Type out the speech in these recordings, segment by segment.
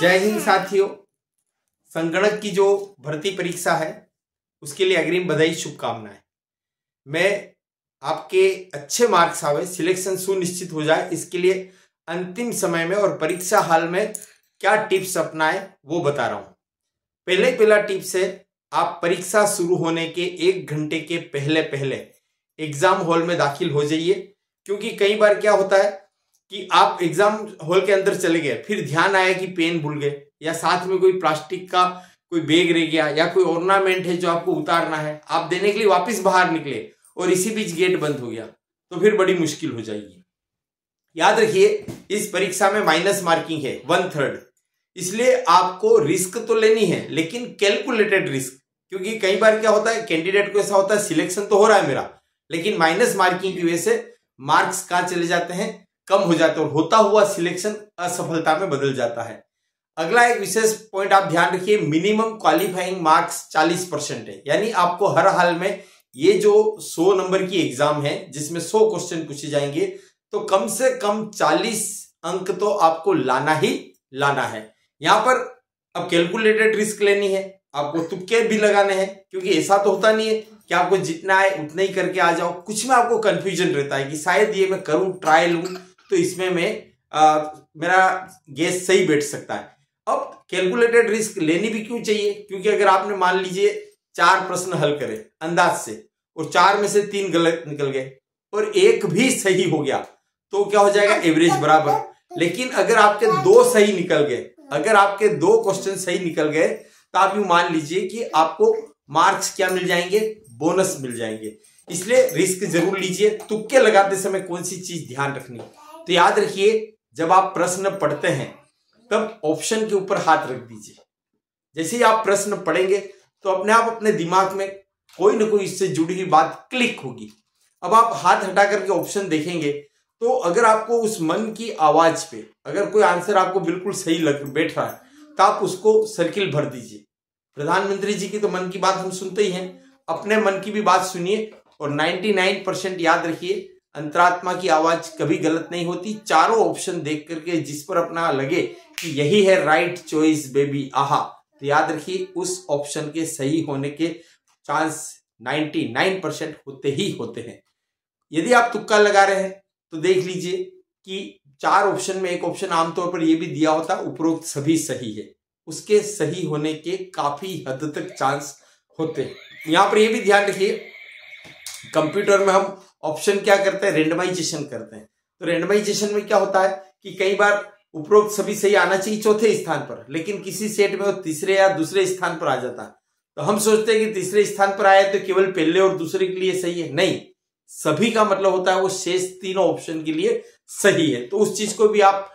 जय हिंद साथियों। संगणक की जो भर्ती परीक्षा है उसके लिए अग्रिम बधाई शुभकामनाएं। मैं आपके अच्छे मार्क्स आवे, सिलेक्शन सुनिश्चित हो जाए, इसके लिए अंतिम समय में और परीक्षा हाल में क्या टिप्स अपनाएं वो बता रहा हूं। पहला टिप्स है, आप परीक्षा शुरू होने के 1 घंटे के पहले एग्जाम हॉल में दाखिल हो जाइए। क्योंकि कई बार क्या होता है कि आप एग्जाम हॉल के अंदर चले गए, फिर ध्यान आया कि पेन भूल गए या साथ में कोई प्लास्टिक का कोई बैग रह गया या कोई ऑर्नामेंट है जो आपको उतारना है, आप देने के लिए वापस बाहर निकले और इसी बीच गेट बंद हो गया तो फिर बड़ी मुश्किल हो जाएगी। याद रखिए, इस परीक्षा में माइनस मार्किंग है 1/3, इसलिए आपको रिस्क तो लेनी है लेकिन कैलकुलेटेड रिस्क। क्योंकि कई बार क्या होता है, कैंडिडेट को ऐसा होता है सिलेक्शन तो हो रहा है मेरा, लेकिन माइनस मार्किंग की वजह से मार्क्स कहां चले जाते हैं, कम हो जाते हैं और होता हुआ सिलेक्शन असफलता में बदल जाता है। अगला एक विशेष पॉइंट आप ध्यान रखिए, मिनिमम क्वालिफाइंग मार्क्स 40% है। यानी आपको हर हाल में ये जो 100 नंबर की एग्जाम है जिसमें 100 क्वेश्चन पूछे जाएंगे तो कम से कम 40 अंक तो आपको लाना ही लाना है। यहां पर अब कैलकुलेटेड रिस्क लेनी है, आपको तुक्के भी लगाने हैं। क्योंकि ऐसा तो होता नहीं है कि आपको जितना है उतना ही करके आ जाओ, कुछ में आपको कंफ्यूजन रहता है कि शायद ये मैं करूं, ट्राई लूं तो इसमें मेरा गेस सही बैठ सकता है। अब कैलकुलेटेड रिस्क लेनी भी क्यों चाहिए, क्योंकि अगर आपने मान लीजिए 4 प्रश्न हल करे अंदाज से और 4 में से 3 गलत निकल गए और 1 भी सही हो गया तो क्या हो जाएगा, एवरेज बराबर। लेकिन अगर आपके 2 सही निकल गए, अगर आपके 2 क्वेश्चन सही निकल गए तो आप यूं मान लीजिए कि आपको मार्क्स क्या मिल जाएंगे, बोनस मिल जाएंगे। इसलिए रिस्क जरूर लीजिए। तुक्के लगाते समय कौन सी चीज ध्यान रखनी, तो याद रखिए जब आप प्रश्न पढ़ते हैं तब ऑप्शन के ऊपर हाथ रख दीजिए। जैसे ही आप प्रश्न पढ़ेंगे तो अपने आप अपने दिमाग में कोई ना कोई इससे जुड़ी हुई बात क्लिक होगी। अब आप हाथ हटा करके ऑप्शन देखेंगे तो अगर आपको उस मन की आवाज पे अगर कोई आंसर आपको बिल्कुल सही लग बैठ रहा है तो आप उसको सर्किल भर दीजिए। प्रधानमंत्री जी की तो मन की बात हम सुनते ही हैं, अपने मन की भी बात सुनिए और 99% याद रखिए, अंतरात्मा की आवाज कभी गलत नहीं होती। चारों ऑप्शन देख करके जिस पर अपना लगे कि यही है राइट चॉइस बेबी, आहा, तो याद रखिए उस ऑप्शन के सही होने के चांस 99% होते ही होते हैं। यदि आप तुक्का लगा रहे हैं तो देख लीजिए कि 4 ऑप्शन में एक ऑप्शन आमतौर पर यह भी दिया होता है उपरोक्त सभी सही है, उसके सही होने के काफी हद तक चांस होते हैं। यहां पर यह भी ध्यान रखिए, कंप्यूटर में हम ऑप्शन क्या करते हैं, रेंडमाइजेशन करते हैं। तो रेंडमाइजेशन में क्या होता है कि कई बार उपरोक्त सभी सही आना चाहिए चौथे स्थान पर, लेकिन किसी सेट में वो तीसरे या दूसरे स्थान पर आ जाता है। तो हम सोचते हैं कि तीसरे स्थान पर आया तो केवल पहले और दूसरे के लिए सही है, नहीं, सभी का मतलब होता है वो शेष तीनों ऑप्शन के लिए सही है। तो उस चीज को भी आप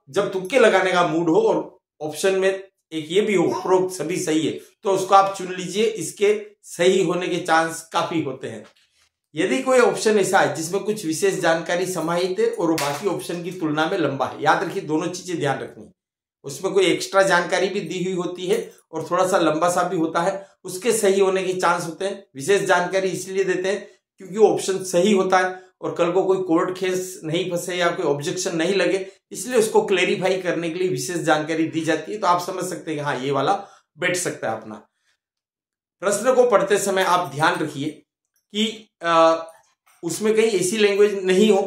जब तुक्के लगाने का मूड हो और ऑप्शन में एक ये भी हो उपरोक्त सभी सही है तो उसको आप चुन लीजिए, इसके सही होने के चांस काफी होते हैं। यदि कोई ऑप्शन ऐसा है जिसमें कुछ विशेष जानकारी समाहित है और वो बाकी ऑप्शन की तुलना में लंबा है, याद रखिए दोनों चीजें ध्यान रखनी, उसमें कोई एक्स्ट्रा जानकारी भी दी हुई होती है और थोड़ा सा लंबा सा भी होता है, उसके सही होने के चांस होते हैं। विशेष जानकारी इसलिए देते हैं क्योंकि वो ऑप्शन सही होता है और कल को कोई कोर्ट केस नहीं फंसे या कोई ऑब्जेक्शन नहीं लगे, इसलिए उसको क्लेरिफाई करने के लिए विशेष जानकारी दी जाती है। तो आप समझ सकते हैं कि हाँ ये वाला बैठ सकता है अपना। प्रश्न को पढ़ते समय आप ध्यान रखिए कि उसमें कहीं ऐसी लैंग्वेज नहीं हो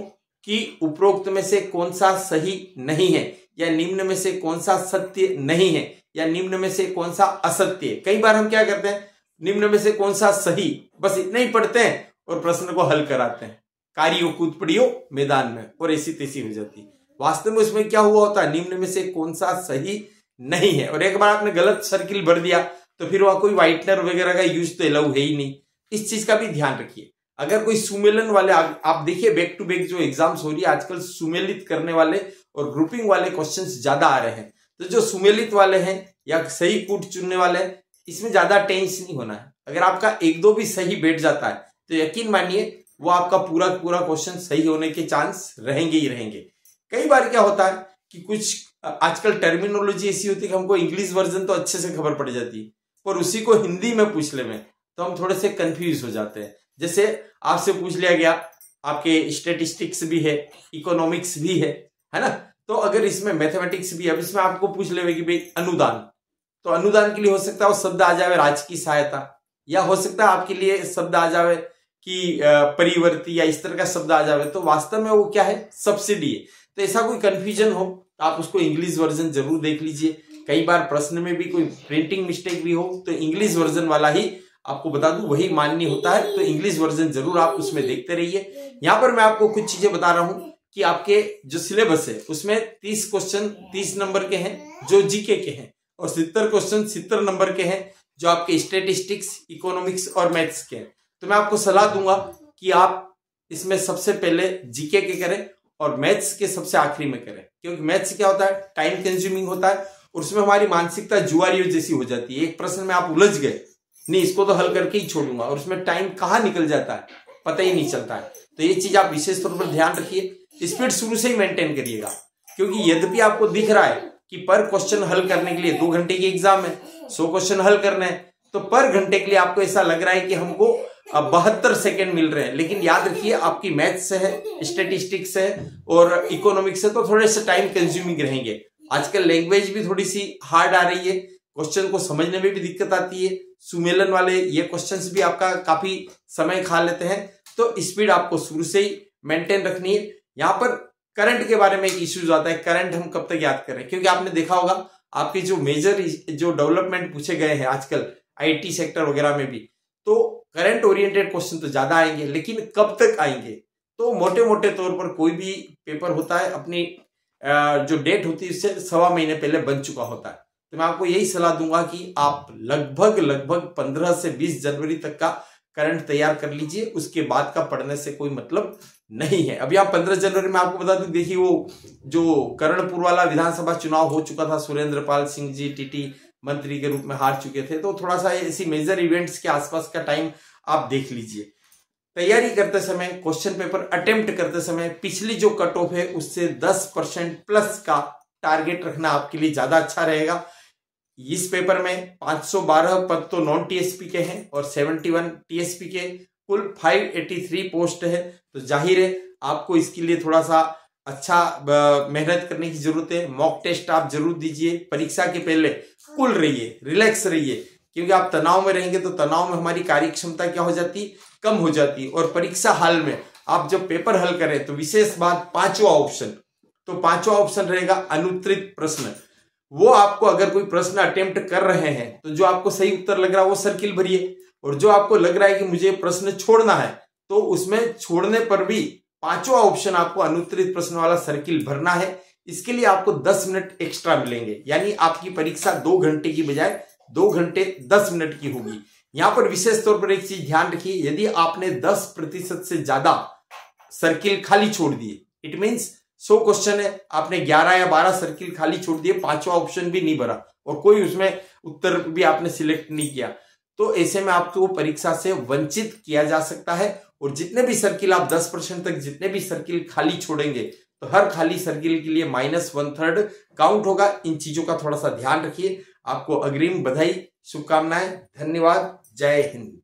कि उपरोक्त में से कौन सा सही नहीं है या निम्न में से कौन सा सत्य नहीं है या निम्न में से कौन सा असत्य है। कई बार हम क्या करते हैं, निम्न में से कौन सा सही, बस इतना ही पढ़ते हैं और प्रश्न को हल कराते हैं, कारियो कूद पड़ियो मैदान में, और ऐसी तैसी हो जाती है। वास्तव में उसमें क्या हुआ होता है, निम्न में से कौन सा सही नहीं है, और एक बार आपने गलत सर्किल भर दिया तो फिर वहां कोई व्हाइटनर वगैरह का यूज तो अलाउ है ही नहीं। इस चीज का भी ध्यान रखिए। अगर कोई सुमेलन वाले आप देखिए बैक टू बैक जो एग्जाम्स हो रही है आजकल, सुमेलित करने वाले और ग्रुपिंग वाले क्वेश्चंस ज्यादा आ रहे हैं। तो जो सुमेलित वाले हैं या सही कूट चुनने वाले हैं, इसमें ज्यादा टेंस नहीं होना है। अगर आपका 1-2 भी सही बैठ जाता है तो यकीन मानिए वो आपका पूरा क्वेश्चन सही होने के चांस रहेंगे ही रहेंगे। कई बार क्या होता है कि कुछ आजकल टर्मिनोलॉजी ऐसी होती है कि हमको इंग्लिश वर्जन तो अच्छे से खबर पड़ जाती है और उसी को हिंदी में पूछ ले में तो हम थोड़े से कंफ्यूज हो जाते हैं। जैसे आपसे पूछ लिया गया, आपके स्टेटिस्टिक्स भी है, इकोनॉमिक्स भी है ना, तो अगर इसमें मैथमेटिक्स भी, अब इसमें आपको पूछ ले कि भाई अनुदान, तो अनुदान के लिए हो सकता है वो शब्द आ जावे राज्य की सहायता, या हो सकता है आपके लिए शब्द आ जावे कि परिवर्ती, या इस तरह का शब्द आ जावे, तो वास्तव में वो क्या है, सब्सिडी है। तो ऐसा कोई कंफ्यूजन हो आप उसको इंग्लिश वर्जन जरूर देख लीजिए। कई बार प्रश्न में भी कोई प्रिंटिंग मिस्टेक भी हो तो इंग्लिश वर्जन वाला ही आपको बता दूं वही मान्य होता है, तो इंग्लिश वर्जन जरूर आप उसमें देखते रहिए। यहां पर मैं आपको कुछ चीजें बता रहा हूं कि आपके जो सिलेबस है उसमें 30 क्वेश्चन 30 नंबर के हैं जो जीके के हैं, और 70 क्वेश्चन 70 नंबर के हैं जो आपके स्टैटिस्टिक्स, इकोनॉमिक्स और मैथ्स के हैं। तो मैं आपको सलाह दूंगा कि आप इसमें सबसे पहले जीके के करें और मैथ्स के सबसे आखिरी में करें, क्योंकि मैथ्स क्या होता है, टाइम कंज्यूमिंग होता है, और उसमें हमारी मानसिकता जुआरियों जैसी हो जाती है। एक प्रश्न में आप उलझ गए, नहीं इसको तो हल करके ही छोड़ूंगा, और उसमें टाइम कहाँ निकल जाता है पता ही नहीं चलता है। तो ये चीज आप विशेष तौर पर ध्यान रखिए, स्पीड शुरू से ही मेंटेन करिएगा, क्योंकि यद्यपि आपको दिख रहा है कि पर क्वेश्चन हल करने के लिए 2 घंटे की एग्जाम है, 100 क्वेश्चन हल करने हैं, तो पर घंटे के लिए आपको ऐसा लग रहा है कि हमको 72 सेकेंड मिल रहे हैं, लेकिन याद रखिए आपकी मैथ्स है, स्टैटिस्टिक्स है और इकोनॉमिक्स है, तो थोड़े से टाइम कंज्यूमिंग रहेंगे। आजकल लैंग्वेज भी थोड़ी सी हार्ड आ रही है, क्वेश्चन को समझने में भी दिक्कत आती है, सुमेलन वाले ये क्वेश्चंस भी आपका काफी समय खा लेते हैं, तो स्पीड आपको शुरू से ही मेंटेन रखनी है। यहाँ पर करंट के बारे में एक इश्यूज आता है, करंट हम कब तक याद करें, क्योंकि आपने देखा होगा आपके जो मेजर जो डेवलपमेंट पूछे गए हैं आजकल आईटी सेक्टर वगैरह में भी, तो करंट ओरिएंटेड क्वेश्चन तो ज्यादा आएंगे, लेकिन कब तक आएंगे, तो मोटे मोटे तौर पर कोई भी पेपर होता है अपनी जो डेट होती है उससे 1.25 महीने पहले बन चुका होता है। तो मैं आपको यही सलाह दूंगा कि आप लगभग 15 से 20 जनवरी तक का करंट तैयार कर लीजिए, उसके बाद का पढ़ने से कोई मतलब नहीं है। अभी आप 15 जनवरी में आपको बता दूं, देखिए वो जो कर्णपुर वाला विधानसभा चुनाव हो चुका था, सुरेंद्र पाल सिंह जी टीटी मंत्री के रूप में हार चुके थे, तो थोड़ा सा ऐसी मेजर इवेंट्स के आसपास का टाइम आप देख लीजिए। तैयारी करते समय, क्वेश्चन पेपर अटेम्प्ट करते समय पिछली जो कट ऑफ है उससे 10% प्लस का टारगेट रखना आपके लिए ज्यादा अच्छा रहेगा। इस पेपर में 512 पद तो नॉन टीएसपी के हैं और 71 टीएसपी के, कुल 583 पोस्ट है, तो जाहिर है आपको इसके लिए थोड़ा सा अच्छा मेहनत करने की जरूरत है। मॉक टेस्ट आप जरूर दीजिए, परीक्षा के पहले कूल रहिए, रिलैक्स रहिए, क्योंकि आप तनाव में रहेंगे तो तनाव में हमारी कार्य क्षमता क्या हो जाती, कम हो जाती। और परीक्षा हाल में आप जब पेपर हल करें तो विशेष बात 5वां ऑप्शन, तो 5वां ऑप्शन रहेगा अनुत्तरित प्रश्न। वो आपको अगर कोई प्रश्न अटेम्प्ट कर रहे हैं तो जो आपको सही उत्तर लग रहा है वो सर्किल भरिए, और जो आपको लग रहा है कि मुझे प्रश्न छोड़ना है तो उसमें छोड़ने पर भी 5वां ऑप्शन आपको अनुत्तरित प्रश्न वाला सर्किल भरना है। इसके लिए आपको 10 मिनट एक्स्ट्रा मिलेंगे, यानी आपकी परीक्षा 2 घंटे की बजाय 2 घंटे 10 मिनट की होगी। यहां पर विशेष तौर पर एक चीज ध्यान रखिए, यदि आपने 10% से ज्यादा सर्किल खाली छोड़ दिए, इट मींस 100 क्वेश्चन है, आपने 11 या 12 सर्किल खाली छोड़ दिए, 5वां ऑप्शन भी नहीं भरा और कोई उसमें उत्तर भी आपने सिलेक्ट नहीं किया, तो ऐसे में आपको परीक्षा से वंचित किया जा सकता है। और जितने भी सर्किल आप 10% तक जितने भी सर्किल खाली छोड़ेंगे तो हर खाली सर्किल के लिए -1/3 काउंट होगा। इन चीजों का थोड़ा सा ध्यान रखिए। आपको अग्रिम बधाई, शुभकामनाएं, धन्यवाद, जय हिंद।